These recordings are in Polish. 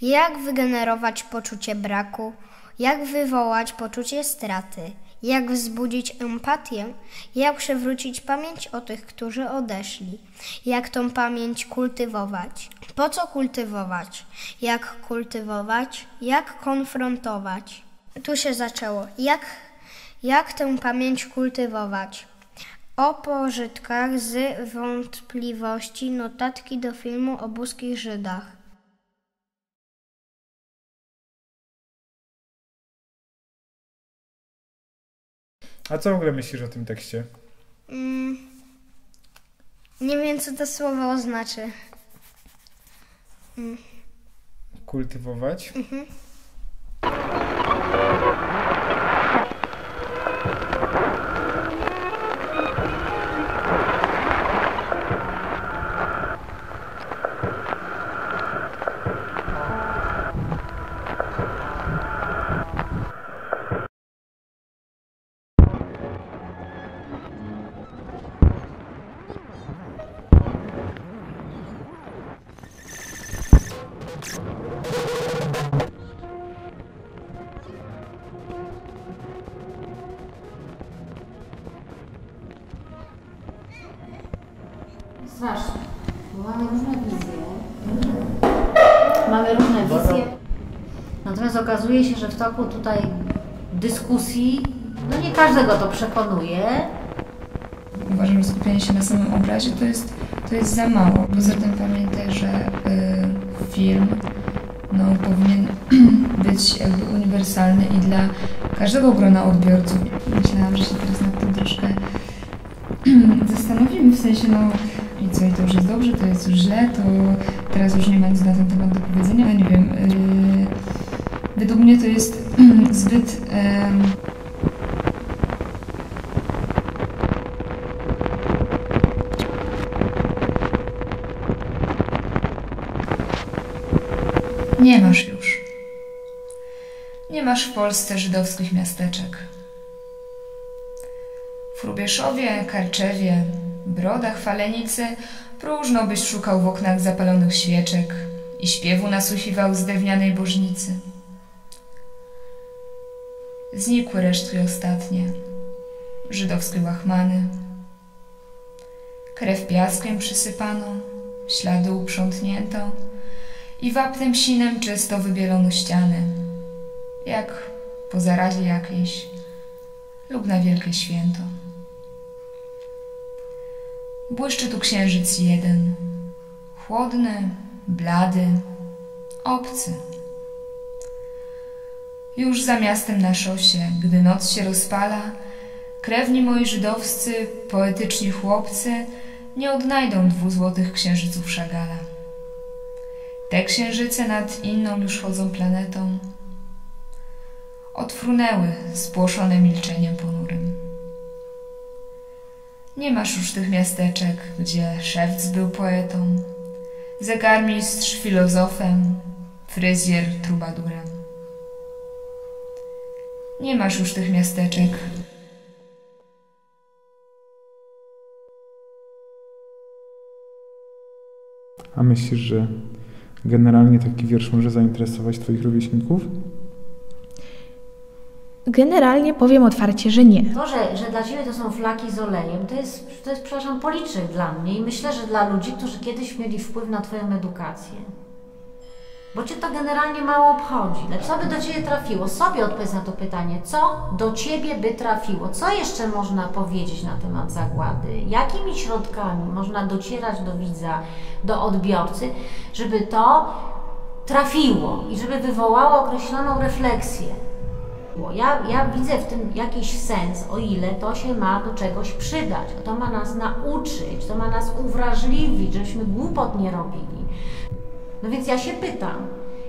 Jak wygenerować poczucie braku? Jak wywołać poczucie straty? Jak wzbudzić empatię? Jak przywrócić pamięć o tych, którzy odeszli? Jak tą pamięć kultywować? Po co kultywować? Jak kultywować? Jak konfrontować? Tu się zaczęło. Jak tę pamięć kultywować? O pożytkach z wątpliwości notatki do filmu o boskich Żydach. A co w ogóle myślisz o tym tekście? Nie wiem, co to słowo oznaczy. Kultywować? Strasznie, bo mamy różne wizje. Natomiast okazuje się, że w toku tutaj dyskusji, no nie każdego to przekonuje. Uważam, że skupianie się na samym obrazie to jest za mało. Poza tym pamiętaj, że film powinien być jakby uniwersalny i dla każdego grona odbiorców. Myślałam, że się teraz nad tym troszkę zastanowimy, w sensie i co, i to już jest dobrze, to jest już źle, to teraz już nie ma nic na ten temat do powiedzenia, ale nie wiem, według mnie to jest zbyt nie masz już. Nie masz w Polsce żydowskich miasteczek. W Hrubieszowie, Karczewie, Brodach, Falenicy próżno byś szukał w oknach zapalonych świeczek i śpiewu nasłuchiwał z drewnianej bożnicy. Znikły resztki ostatnie, żydowskie łachmany. Krew piaskiem przysypano, ślady uprzątnięto i wapnem sinem czysto wybielono ściany, jak po zarazie jakiejś lub na wielkie święto. Błyszczy tu księżyc jeden, chłodny, blady, obcy. Już za miastem na szosie, gdy noc się rozpala, krewni moi żydowscy, poetyczni chłopcy nie odnajdą 2 złotych księżyców Szagala. Te księżyce nad inną już chodzą planetą. Odfrunęły, spłoszone milczeniem ponurym. Nie masz już tych miasteczek, gdzie szewc był poetą, zegarmistrz filozofem, fryzjer trubadurem. Nie masz już tych miasteczek. A myślisz, że generalnie taki wiersz może zainteresować twoich rówieśników? Generalnie powiem otwarcie, że nie. To, że dla Ciebie to są flaki z olejem, to jest, przepraszam, policzek dla mnie i myślę, że dla ludzi, którzy kiedyś mieli wpływ na Twoją edukację. Bo Cię to generalnie mało obchodzi. Co by do Ciebie trafiło? Sobie odpowiedz na to pytanie. Co do Ciebie by trafiło? Co jeszcze można powiedzieć na temat zagłady? Jakimi środkami można docierać do widza, do odbiorcy, żeby to trafiło i żeby wywołało określoną refleksję? Ja widzę w tym jakiś sens, o ile to się ma do czegoś przydać. To ma nas nauczyć, to ma nas uwrażliwić, żebyśmy głupot nie robili. No więc ja się pytam,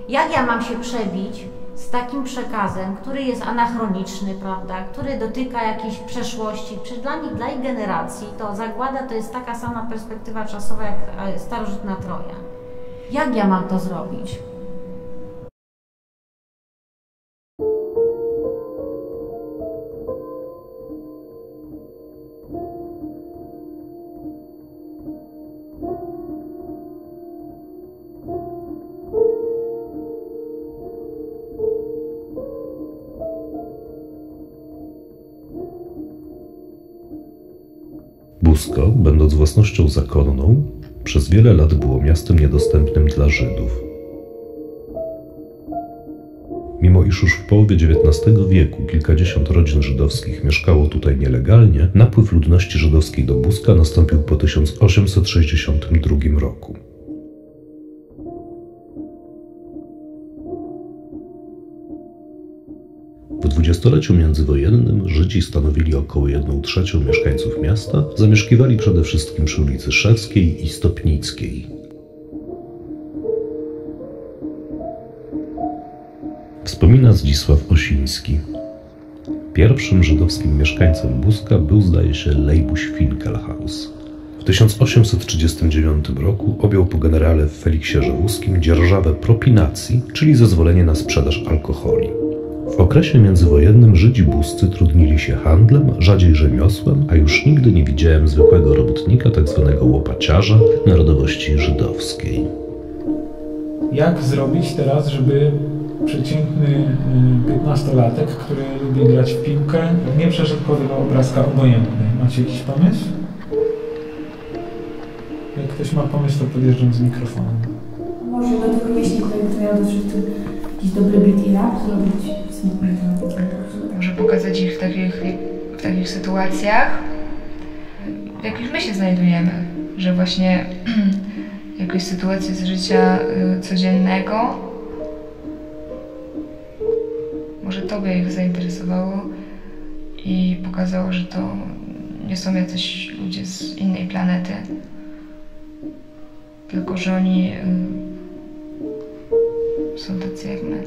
jak ja mam się przebić z takim przekazem, który jest anachroniczny, prawda, który dotyka jakiejś przeszłości. Przecież dla ich generacji to zagłada to jest taka sama perspektywa czasowa jak starożytna Troja. Jak ja mam to zrobić? Busko, będąc własnością zakonną, przez wiele lat było miastem niedostępnym dla Żydów. Mimo iż już w połowie XIX wieku kilkadziesiąt rodzin żydowskich mieszkało tutaj nielegalnie, napływ ludności żydowskiej do Buska nastąpił po 1862 roku. W dwudziestoleciu międzywojennym Żydzi stanowili około 1/3 mieszkańców miasta, zamieszkiwali przede wszystkim przy ulicy Szewskiej i Stopnickiej. Wspomina Zdzisław Osiński. Pierwszym żydowskim mieszkańcem Buska był, zdaje się, Lejbuś Finkelhaus. W 1839 roku objął po generale Feliksie Żałuskim dzierżawę propinacji, czyli zezwolenie na sprzedaż alkoholi. W okresie międzywojennym Żydzi buscy trudnili się handlem, rzadziej rzemiosłem, a już nigdy nie widziałem zwykłego robotnika, tzw. łopaciarza, narodowości żydowskiej. Jak zrobić teraz, żeby przeciętny 15-latek, który lubi grać w piłkę, nie przeszedł kolejnego obrazka obojętny? Macie jakiś pomysł? Jak ktoś ma pomysł, to podjeżdżam z mikrofonem. Może do tych rówieśników, jakby to miał dotrzeć, to jakiś dobry beat i rap zrobić. Może pokazać ich w takich sytuacjach, w jakich my się znajdujemy, że właśnie jakieś sytuacje z życia codziennego, może to by ich zainteresowało i pokazało, że to nie są jacyś ludzie z innej planety, tylko że oni są tacy jak my.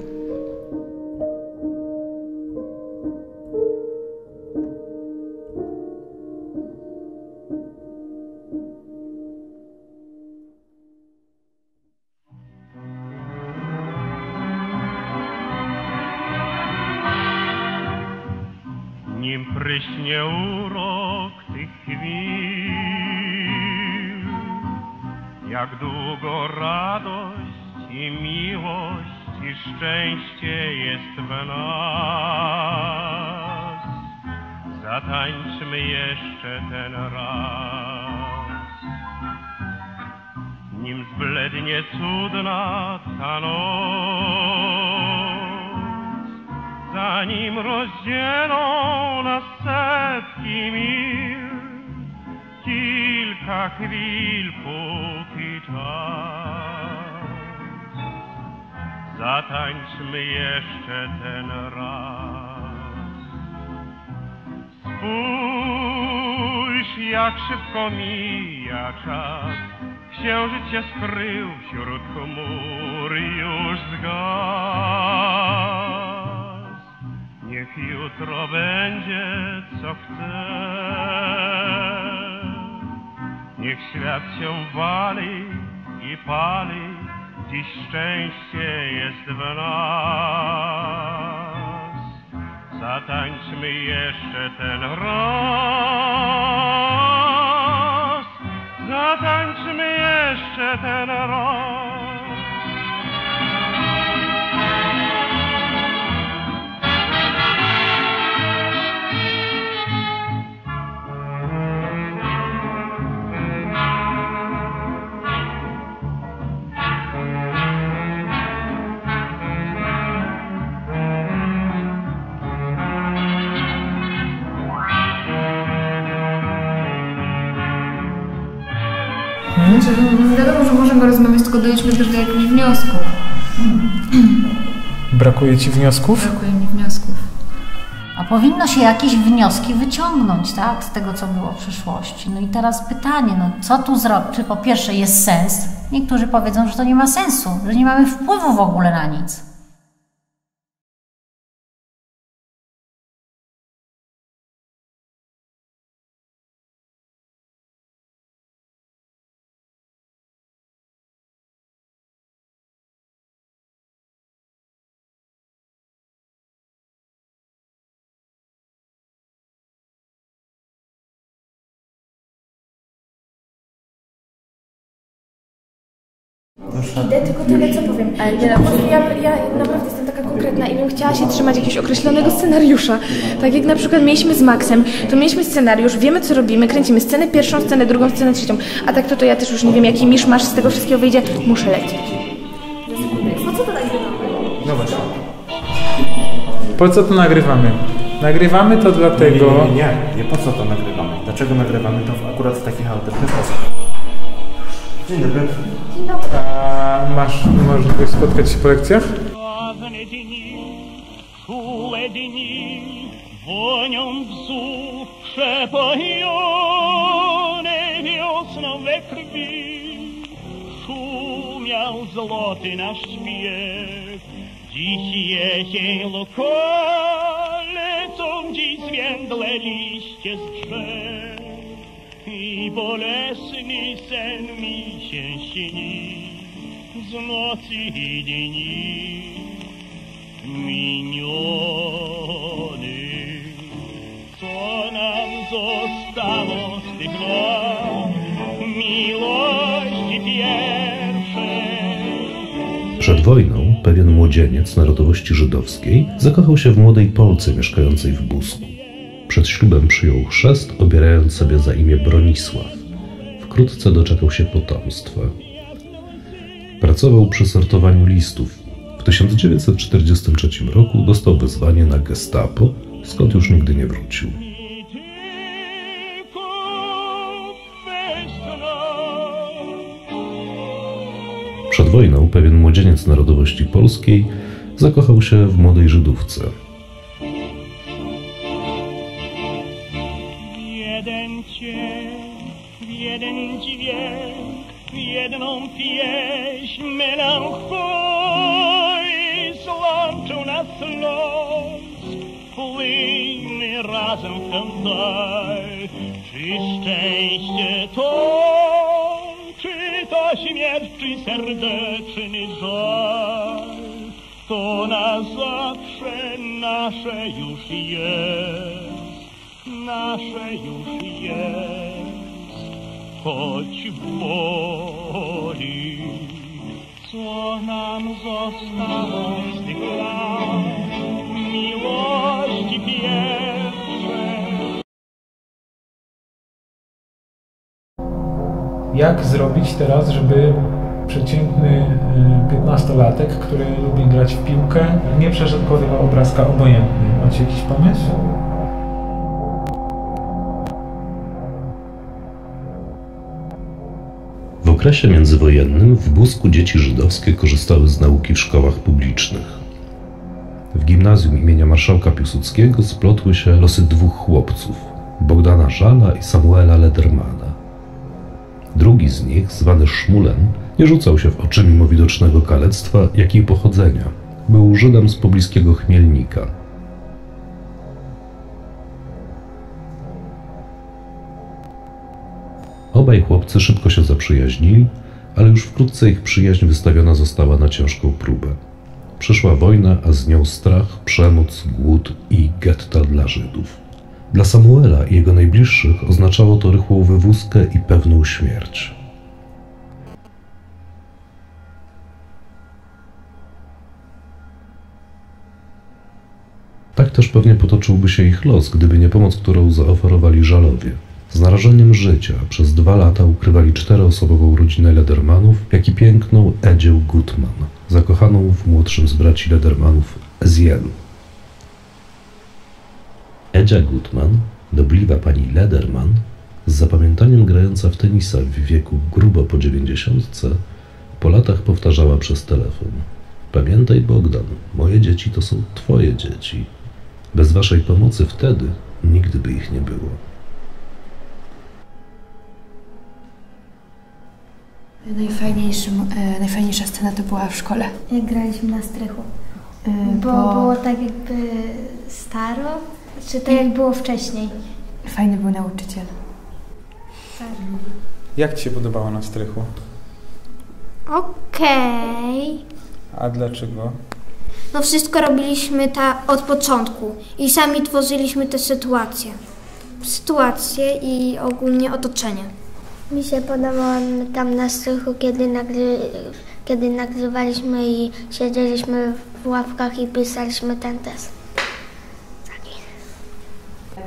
Nim pryśnie urok tych chwil, jak długo radość i miłość i szczęście jest w nas. Zatańczmy jeszcze ten raz, nim zblednie cudna ta noc, zanim rozdzielą nas setki mil, kilka chwil póki czas. Zatańczmy jeszcze ten raz. Spójrz, jak szybko mija czas, księżyc się skrył wśród chmur, już zgasł. Niech jutro będzie co chce, niech świat się wali i pali, dziś szczęście jest w nas. Zatańczmy jeszcze ten raz, zatańczmy jeszcze ten raz. Wiadomo, że możemy rozmawiać, tylko dojdźmy też do jakichś wniosków. Brakuje ci wniosków? Brakuje mi wniosków. A powinno się jakieś wnioski wyciągnąć, tak, z tego, co było w przeszłości. No i teraz pytanie, no co tu zrobić? Czy po pierwsze jest sens? Niektórzy powiedzą, że to nie ma sensu, że nie mamy wpływu w ogóle na nic. Idę, tylko tyle co powiem. Ja naprawdę jestem taka konkretna i bym chciała się trzymać jakiegoś określonego scenariusza. Tak jak na przykład mieliśmy z Maxem, to mieliśmy scenariusz, wiemy co robimy, kręcimy scenę pierwszą, scenę drugą, scenę trzecią. A tak to ja też już nie wiem, jaki miszmasz z tego wszystkiego wyjdzie. Muszę lecieć. Po co to nagrywamy? No właśnie. Po co to nagrywamy? Nagrywamy to dlatego... Nie po co to nagrywamy. Dlaczego nagrywamy to akurat w taki chaotyczny sposób? Dzień dobry. A masz możliwość spotkać się po lekcjach? Czułe dni wonią wzów przepojone wiosną we krwi. Szumiał złoty nasz śpiew, dziś jesień lokale, co dziś zwiędłe liście z drzew. I bolesny sen mi się śni z nocy i dni miniony. Co nam zostało z tych lat miłości pierwszej? Przed wojną pewien młodzieniec narodowości żydowskiej zakochał się w młodej Polce mieszkającej w Busku. Przed ślubem przyjął chrzest, obierając sobie za imię Bronisław. Wkrótce doczekał się potomstwa. Pracował przy sortowaniu listów. W 1943 roku dostał wezwanie na Gestapo, skąd już nigdy nie wrócił. Przed wojną pewien młodzieniec narodowości polskiej zakochał się w młodej Żydówce. Jeden cień, jeden dźwięk, jedną pieśń melancholii złączył nas los. Płyjmy razem w ten dal. Czy szczęście to, czy to śmierć, czy serdeczny żal? To na zawsze nasze już jest. Nasze już jest, choć boli, co nam zostało z tych lat miłości pierwszej. Jak zrobić teraz, żeby przeciętny 15-latek, który lubi grać w piłkę, nie przeżytkowywał obrazka obojętny? Macie jakiś pomysł? W okresie międzywojennym w Busku dzieci żydowskie korzystały z nauki w szkołach publicznych. W gimnazjum imienia marszałka Piłsudskiego splotły się losy dwóch chłopców, Bogdana Żala i Samuela Ledermana. Drugi z nich, zwany Szmulem, nie rzucał się w oczy mimo widocznego kalectwa, jak i pochodzenia. Był Żydem z pobliskiego Chmielnika. Obaj chłopcy szybko się zaprzyjaźnili, ale już wkrótce ich przyjaźń wystawiona została na ciężką próbę. Przyszła wojna, a z nią strach, przemoc, głód i getta dla Żydów. Dla Samuela i jego najbliższych oznaczało to rychłą wywózkę i pewną śmierć. Tak też pewnie potoczyłby się ich los, gdyby nie pomoc, którą zaoferowali Żalowie. Z narażeniem życia przez 2 lata ukrywali 4-osobową rodzinę Ledermanów, jak i piękną Edzię Gutman, zakochaną w młodszym z braci Ledermanów Ezielu. Edzia Gutman, dobliwa pani Lederman, z zapamiętaniem grająca w tenisa w wieku grubo po 90, po latach powtarzała przez telefon: pamiętaj, Bogdan, moje dzieci to są twoje dzieci. Bez waszej pomocy wtedy nigdy by ich nie było. Najfajniejsza scena to była w szkole. Jak graliśmy na strychu. Bo było tak jakby staro, czy tak jak było wcześniej? Fajny był nauczyciel. Tak. Jak ci się podobało na strychu? Okej. A dlaczego? No wszystko robiliśmy od początku i sami tworzyliśmy te sytuacje. Sytuacje i ogólnie otoczenie. Mi się podobało tam na strychu, kiedy nagrywaliśmy i siedzieliśmy w ławkach i pisaliśmy ten test.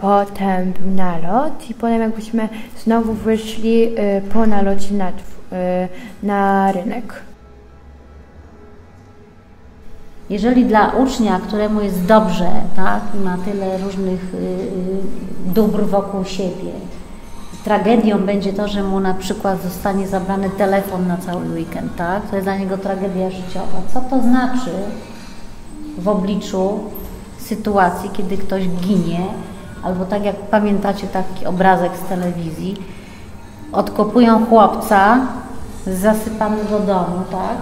Potem był nalot i potem jakbyśmy znowu wyszli po nalocie na rynek. Jeżeli dla ucznia, któremu jest dobrze, tak, i ma tyle różnych dóbr wokół siebie, tragedią będzie to, że mu na przykład zostanie zabrany telefon na cały weekend, tak? To jest dla niego tragedia życiowa. Co to znaczy w obliczu sytuacji, kiedy ktoś ginie, albo tak jak pamiętacie taki obrazek z telewizji, odkopują chłopca z zasypanego domu, tak?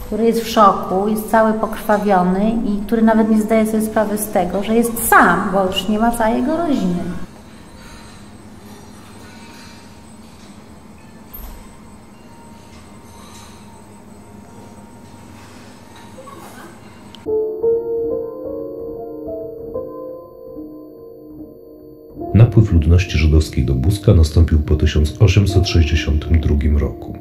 Który jest w szoku, jest cały pokrwawiony i który nawet nie zdaje sobie sprawy z tego, że jest sam, bo już nie ma całej jego rodziny. Napływ ludności żydowskiej do Buska nastąpił po 1862 roku.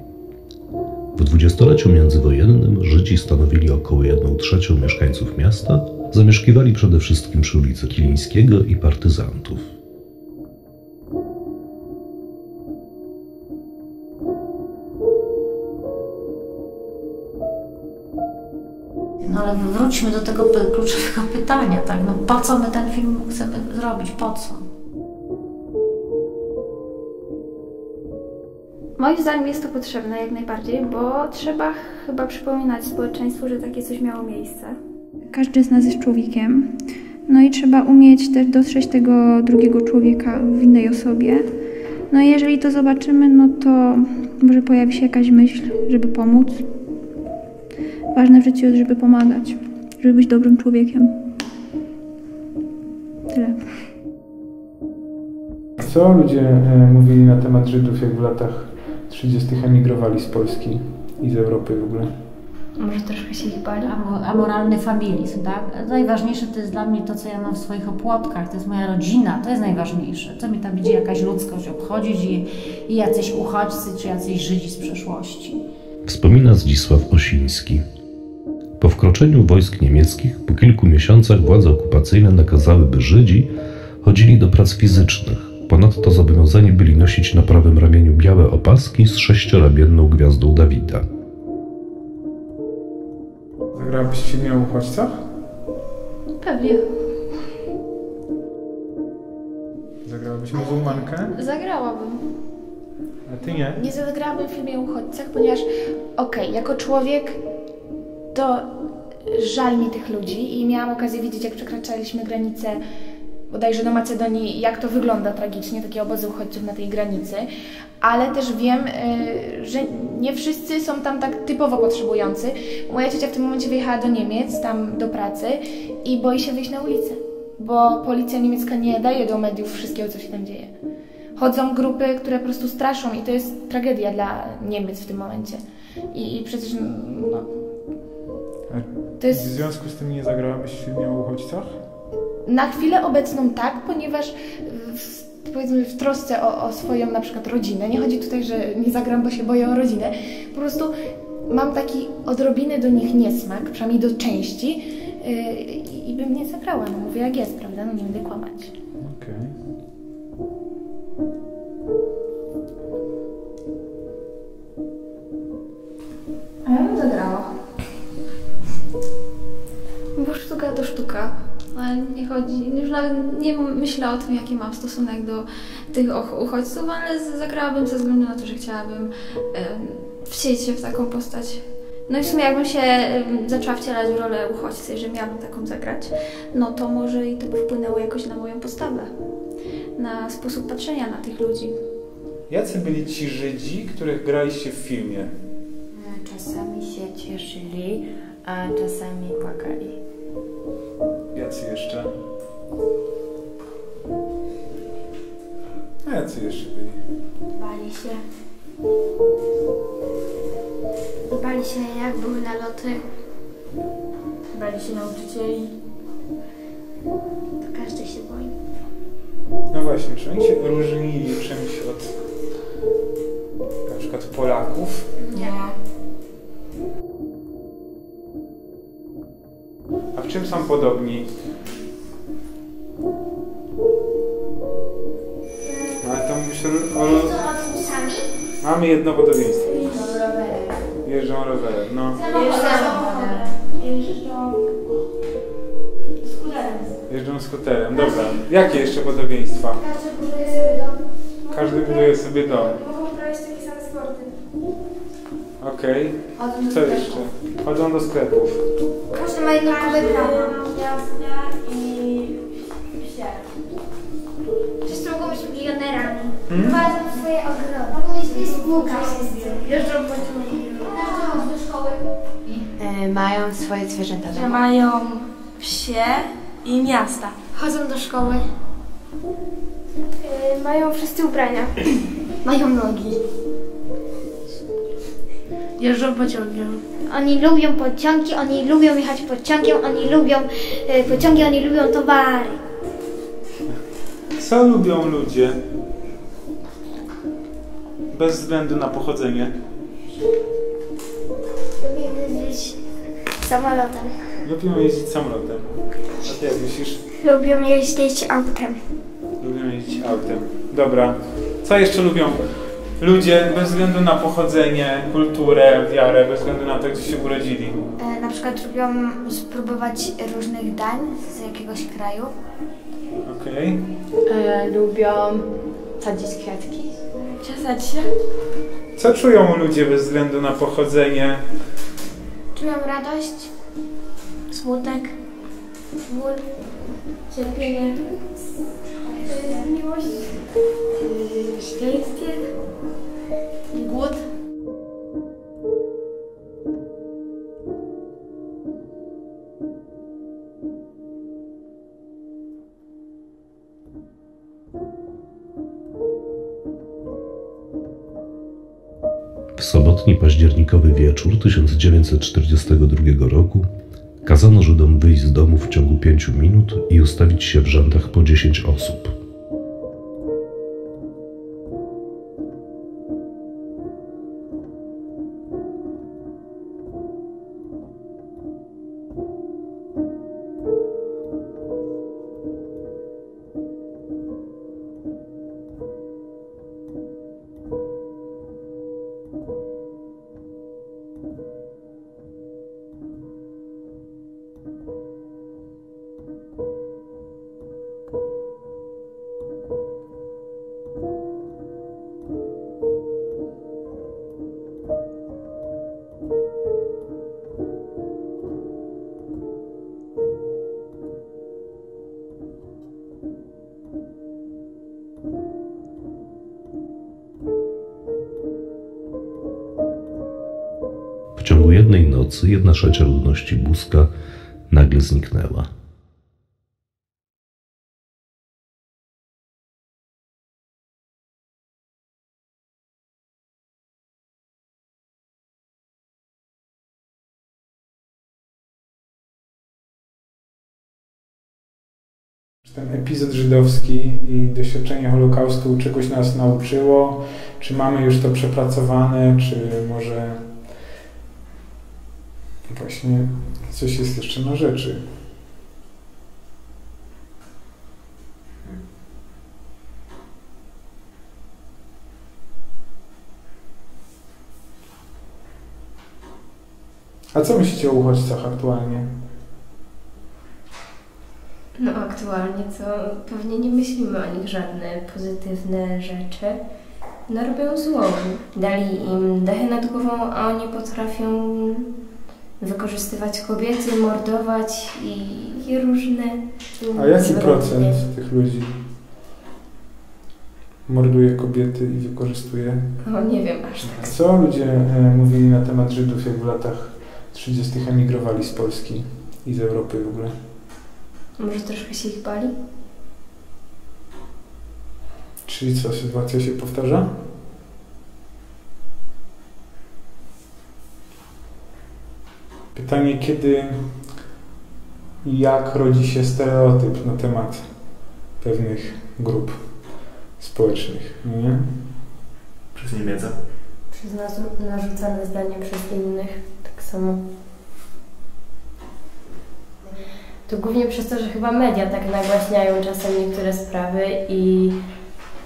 W dwudziestoleciu międzywojennym Żydzi stanowili około 1/3 mieszkańców miasta, zamieszkiwali przede wszystkim przy ulicy Kilińskiego i partyzantów. No ale wróćmy do tego kluczowego pytania, tak? No po co my ten film chcemy zrobić? Po co? Moim zdaniem jest to potrzebne jak najbardziej, bo trzeba chyba przypominać społeczeństwu, że takie coś miało miejsce. Każdy z nas jest człowiekiem, no i trzeba umieć też dostrzec tego drugiego człowieka w innej osobie. No i jeżeli to zobaczymy, no to może pojawi się jakaś myśl, żeby pomóc. Ważne w życiu jest, żeby pomagać, żeby być dobrym człowiekiem. Tyle. Co ludzie mówili na temat Żydów, jak w latach 30. emigrowali z Polski i z Europy w ogóle? Może troszkę się ich bali? Amoralny familizm, tak? Najważniejsze to jest dla mnie to, co ja mam w swoich opłotkach, to jest moja rodzina, to jest najważniejsze. Co mi tam będzie jakaś ludzkość obchodzić i jacyś uchodźcy, czy jacyś Żydzi z przeszłości. Wspomina Zdzisław Osiński. Po wkroczeniu wojsk niemieckich po kilku miesiącach władze okupacyjne nakazały, by Żydzi chodzili do prac fizycznych. Ponadto zobowiązani byli nosić na prawym ramieniu białe opaski z 6-ramienną gwiazdą Dawida. Zagrałabyś w filmie o uchodźcach? Pewnie. Zagrałabyś muzułmankę? Zagrałabym. A ty nie? Nie zagrałabym w filmie o uchodźcach, ponieważ jako człowiek to żal mi tych ludzi i miałam okazję widzieć, jak przekraczaliśmy granicę bodajże do Macedonii, jak to wygląda tragicznie, takie obozy uchodźców na tej granicy, ale też wiem, że nie wszyscy są tam tak typowo potrzebujący. Moja ciocia w tym momencie wyjechała do Niemiec, tam do pracy i boi się wyjść na ulicę, bo policja niemiecka nie daje do mediów wszystkiego, co się tam dzieje. Chodzą grupy, które po prostu straszą i to jest tragedia dla Niemiec w tym momencie. I przecież, no... To jest... W związku z tym nie zagrałabyś w filmie o uchodźcach? Na chwilę obecną tak, ponieważ powiedzmy w trosce o swoją na przykład rodzinę, nie chodzi tutaj, że nie zagram, bo się boję o rodzinę, po prostu mam taki odrobinę do nich niesmak, przynajmniej do części i bym nie zagrała, no mówię jak jest, prawda, no nie będę kłamać. Okej. A ja bym zagrała. Bo sztuka to sztuka. Ale nie chodzi, już nawet nie myślę o tym, jaki mam stosunek do tych uchodźców, ale zagrałabym ze względu na to, że chciałabym wcielić się w taką postać. No i w sumie jakbym się zaczęła wcielać w rolę uchodźcy, że miałabym taką zagrać, no to może i to by wpłynęło jakoś na moją postawę, na sposób patrzenia na tych ludzi. Jacy byli ci Żydzi, których graliście w filmie? Czasami się cieszyli, a czasami płakali. Jacy jeszcze? A jacy jeszcze byli? Bali się. Bali się, jak były naloty. Bali się nauczycieli. To każdy się boi. No właśnie, czy oni się różnili czymś od przykład Polaków? Nie. A w czym są podobni? Ale to mówisz o... Mamy jedno podobieństwo. Jeżdżą rowerem, no. Jeżdżą skuterem, dobra. Jakie jeszcze podobieństwa? Każdy buduje sobie dom. Mogą uprawiać takie same sporty. Okej. Co jeszcze? Chodzą do sklepów. Każdy ma jednakowe prawa. I psie. Wszyscy mogą być milionerami. Hmm? Mają swoje ogrody. Mogą mieć Facebooka wszyscy. Jeżdżą pociągi. Jeżdżą do szkoły. Mają swoje zwierzęta. Że mają psie i miasta. Chodzą do szkoły. Mają wszyscy ubrania. Mają nogi. Jeżdżą pociągiem. Oni lubią pociągi, oni lubią jechać pociągiem, oni lubią pociągi, oni lubią towary. Co lubią ludzie? Bez względu na pochodzenie. Lubią jeździć samolotem. Lubią jeździć samolotem. A ty jak myślisz? Lubią jeździć autem. Lubią jeździć autem. Dobra. Co jeszcze lubią ludzie bez względu na pochodzenie, kulturę, wiarę, bez względu na to, gdzie się urodzili? Na przykład lubią spróbować różnych dań z jakiegoś kraju. Okej. Lubią sadzić kwiatki. Ciesać się. Co czują ludzie bez względu na pochodzenie? Czują radość, Smutek. ból, Cierpienie. miłość, Szczęście. Głód. W sobotni październikowy wieczór 1942 roku kazano Żydom wyjść z domu w ciągu 5 minut i ustawić się w rzędach po 10 osób. W ciągu jednej nocy 1/3 ludności Buska nagle zniknęła. Ten epizod żydowski i doświadczenie Holokaustu czegoś nas nauczyło? Czy mamy już to przepracowane, czy może właśnie coś jest jeszcze na rzeczy? A co myślicie o uchodźcach aktualnie? No aktualnie to pewnie nie myślimy o nich żadne pozytywne rzeczy. No robią zło. Dali im dachy nad głową, a oni potrafią wykorzystywać kobiety, mordować i różne... A jaki procent tych ludzi morduje kobiety i wykorzystuje? O, nie wiem aż tak. Co ludzie mówili na temat Żydów, jak w latach 30. emigrowali z Polski i z Europy w ogóle? Może troszkę się ich bali? Czyli co, sytuacja się powtarza? Pytanie, kiedy i jak rodzi się stereotyp na temat pewnych grup społecznych, nie? Przez niewiedzę. narzucane zdanie przez innych, tak samo. To głównie przez to, że chyba media tak nagłaśniają czasem niektóre sprawy i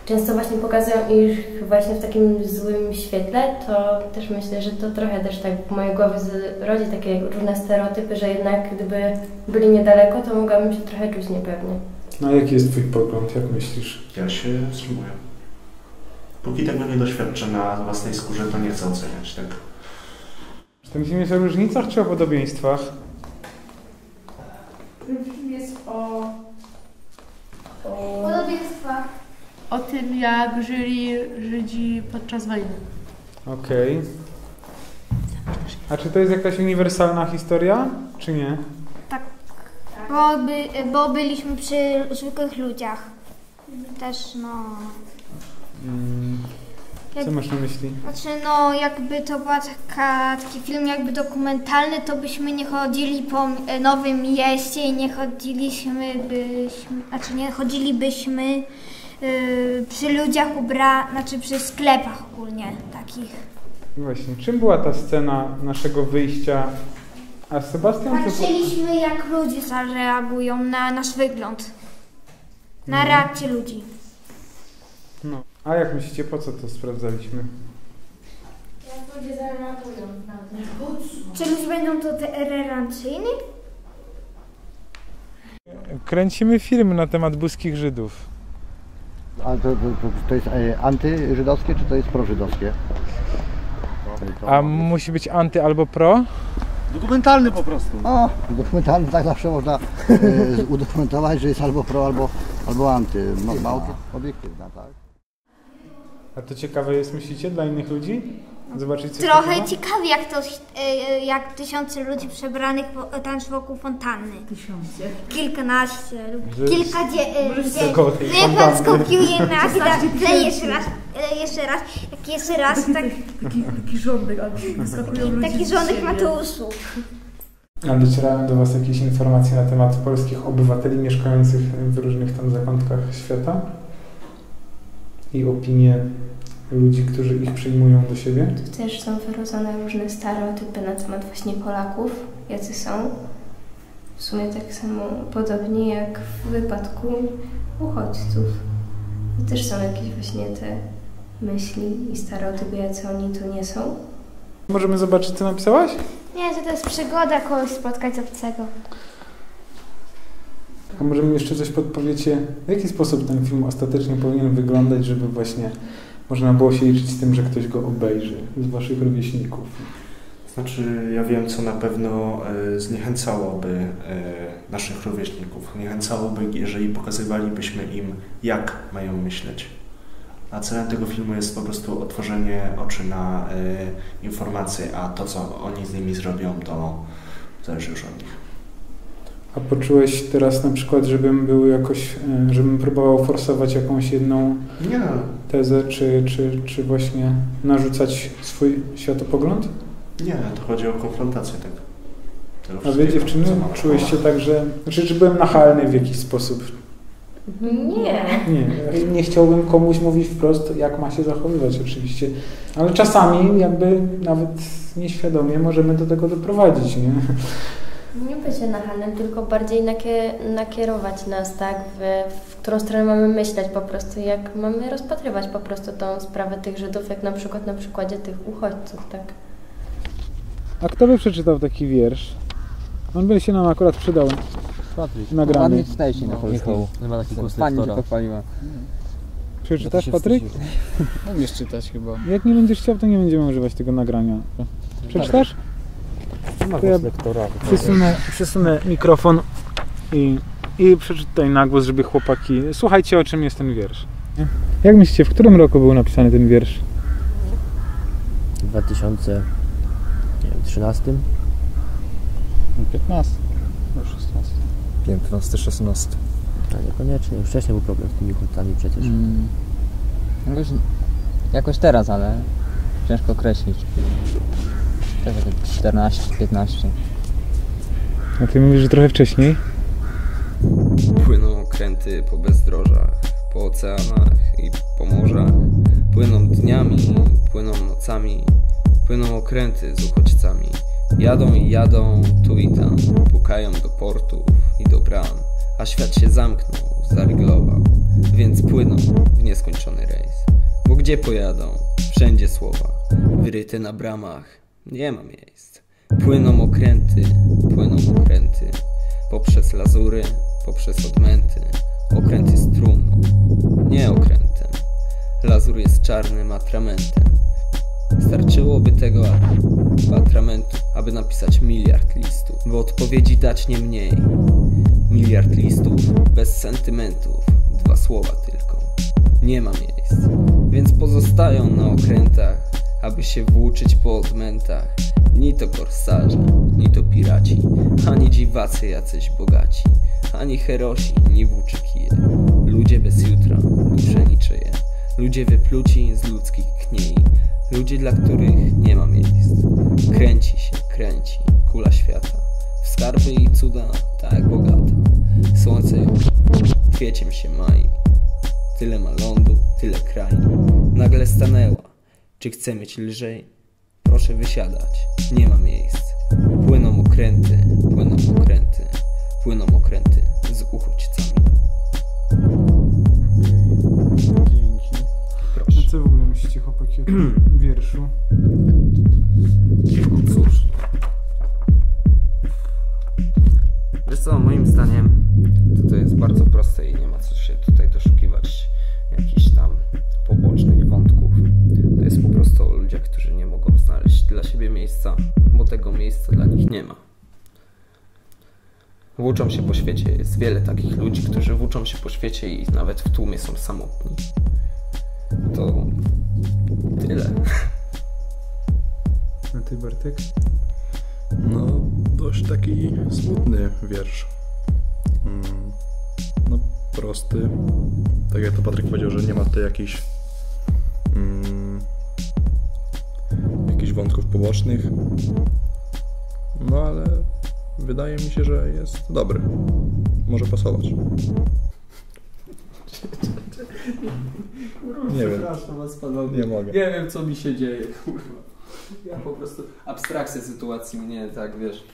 często właśnie pokazują ich właśnie w takim złym świetle, to też myślę, że to trochę też tak w mojej głowie rodzi takie różne stereotypy, że jednak gdyby byli niedaleko, to mogłabym się trochę czuć niepewnie. No a jaki jest twój pogląd, jak myślisz? Ja się wstrzymuję. Póki tego nie doświadczę na własnej skórze, to nie chcę oceniać, tak? Czy ten film jest o różnicach czy o podobieństwach? Ten film jest o Podobieństwa. o tym, jak żyli Żydzi podczas wojny. Okej. A czy to jest jakaś uniwersalna historia, czy nie? Tak, bo byliśmy przy zwykłych ludziach. Też Co masz na myśli? Znaczy jakby to był taki film jakby dokumentalny, to byśmy nie chodzili po Nowym Mieście i nie chodzilibyśmy przy ludziach znaczy przy sklepach ogólnie takich. Właśnie, czym była ta scena naszego wyjścia? A Sebastian... Patrzyliśmy jak ludzie zareagują na nasz wygląd. Na reakcję ludzi. No. A jak myślicie, po co to sprawdzaliśmy? Jak ludzie zareagują na to. Czy ludzie będą tolerancyjni? Kręcimy film na temat buskich Żydów. A to jest antyżydowskie, czy to jest prożydowskie? A musi być anty albo pro? Dokumentalny po prostu. O, dokumentalny, tak zawsze można udokumentować, że jest albo pro, albo anty. Mało obiektywna, tak. A to ciekawe jest, myślicie, dla innych ludzi? Zobaczyć coś Trochę takiego? ciekawie, jak tysiące ludzi przebranych tańczy wokół fontanny. Kilkanaście lub Że- kilkadziesiąt. Niech pan skopiuje nas, jeszcze raz, tak. Taki rządek albo wyskakują ludzie. Taki rządek Mateuszu. A docierają do Was jakieś informacje na temat polskich obywateli mieszkających w różnych tam zakątkach świata? I opinie ludzi, którzy ich przyjmują do siebie? Tu też są wyrodzone różne stereotypy na temat właśnie Polaków, jacy są. W sumie tak samo podobnie jak w wypadku uchodźców. To też są jakieś właśnie te myśli i stereotypy, jacy oni tu nie są. Możemy zobaczyć, co napisałaś? Nie, że to jest przygoda kogoś spotkać obcego. A może mi jeszcze coś podpowiecie, w jaki sposób ten film ostatecznie powinien wyglądać, żeby właśnie można było się liczyć z tym, że ktoś go obejrzy z Waszych rówieśników? Znaczy, ja wiem, co na pewno zniechęcałoby naszych rówieśników. Zniechęcałoby, jeżeli pokazywalibyśmy im, jak mają myśleć. A celem tego filmu jest po prostu otworzenie oczy na informacje, a to, co oni z nimi zrobią, to zależy już od nich. A poczułeś teraz na przykład, żebym próbował forsować jakąś jedną tezę, czy właśnie narzucać swój światopogląd? Nie, to chodzi o konfrontację tego. A wy, dziewczyny, czułyście tak, że... czy byłem nachalny w jakiś sposób? Nie. Nie chciałbym komuś mówić wprost, jak ma się zachowywać oczywiście, ale czasami jakby nawet nieświadomie możemy do tego doprowadzić, nie? Nie bycie nachalnym, tylko bardziej nakierować nas, tak, w którą stronę mamy myśleć po prostu, jak mamy rozpatrywać po prostu tą sprawę tych Żydów, jak na przykład na przykładzie tych uchodźców, tak. A kto by przeczytał taki wiersz? On by się nam akurat przydał. Nagrany. Michał, chyba taki głos lektora. Pochwaliła. Przeczytasz, Patryk? Umiesz czytać chyba. Jak nie będziesz chciał, to nie będziemy używać tego nagrania. Przeczytasz? To ja przesunę mikrofon i przeczytaj na głos, żeby chłopaki... Słuchajcie, o czym jest ten wiersz. Jak myślicie, w którym roku był napisany ten wiersz? W 2013? 15. 15-16. No niekoniecznie, już wcześniej był problem z tymi uchodźcami przecież. Jakoś teraz, ale ciężko określić. Też 14-15. A ty mówisz, że trochę wcześniej? Płyną okręty po bezdrożach, po oceanach i po morzach. Płyną dniami, płyną nocami, płyną okręty z uchodźcami. Jadą i jadą tu i tam, pukają do portów i do bram, a świat się zamknął, zaryglował, więc płyną w nieskończony rejs. Bo gdzie pojadą? Wszędzie słowa, wyryte na bramach, nie ma miejsc. Płyną okręty, poprzez lazury, poprzez odmęty. Okręt jest trumną, nie okrętem. Lazur jest czarnym atramentem. Starczyłoby tego atramentu, aby napisać miliard listów, by odpowiedzi dać nie mniej. Miliard listów bez sentymentów, 2 słowa tylko. Nie ma miejsc, więc pozostają na okrętach, aby się włóczyć po odmętach. Ni to korsarze, ni to piraci, ani dziwacy jacyś bogaci, ani herosi, ni włóczykije. Ludzie bez jutra, dusze niczyje. Ludzie wypluci z ludzkich kniei. Ludzie, dla których nie ma miejsc. Kręci się, kręci kula świata. W skarby i cuda, tak jak bogata. Słońce ją kwieciem się mai. Tyle ma lądu, tyle krain. Nagle stanęła. Czy chce mieć lżej? Proszę wysiadać, nie ma miejsc. Płyną okręty, płyną okręty, płyną okręty z uchodźcami. Dzięki. Proszę. A co w ogóle myślicie, chłopaki, o tym wierszu? No cóż. Wiesz co, moim zdaniem to jest bardzo proste i nie ma co się tutaj doszukiwać jakichś tam pobocznych wątków. To jest po prostu o ludziach, którzy nie mogą znaleźć dla siebie miejsca, bo tego miejsca dla nich nie ma. Włóczą się po świecie. Jest wiele takich ludzi, którzy włóczą się po świecie i nawet w tłumie są samotni. To tyle. A ty, Bartek? No, dość taki smutny wiersz. No, prosty. Tak jak to Patryk powiedział, że nie ma tutaj jakichś wątków pobocznych. No, ale wydaje mi się, że jest dobry. Może pasować. Nie wiem. Nie mogę. Nie wiem, co mi się dzieje, kurwa. Ja po prostu abstrakcja sytuacji mnie, tak, wiesz.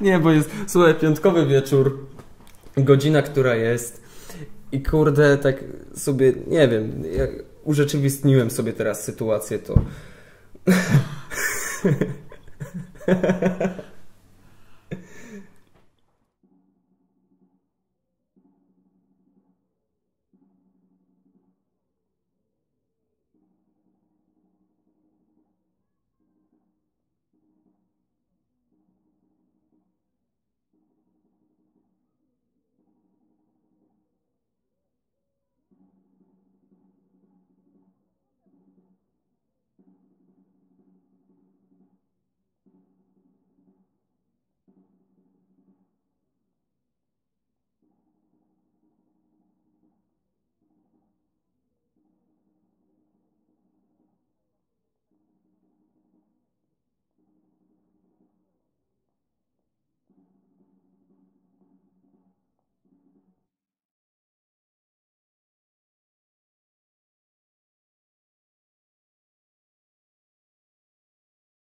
Nie, bo jest, słuchaj, piątkowy wieczór, godzina, która jest i kurde, tak sobie, nie wiem, ja urzeczywistniłem sobie teraz sytuację, to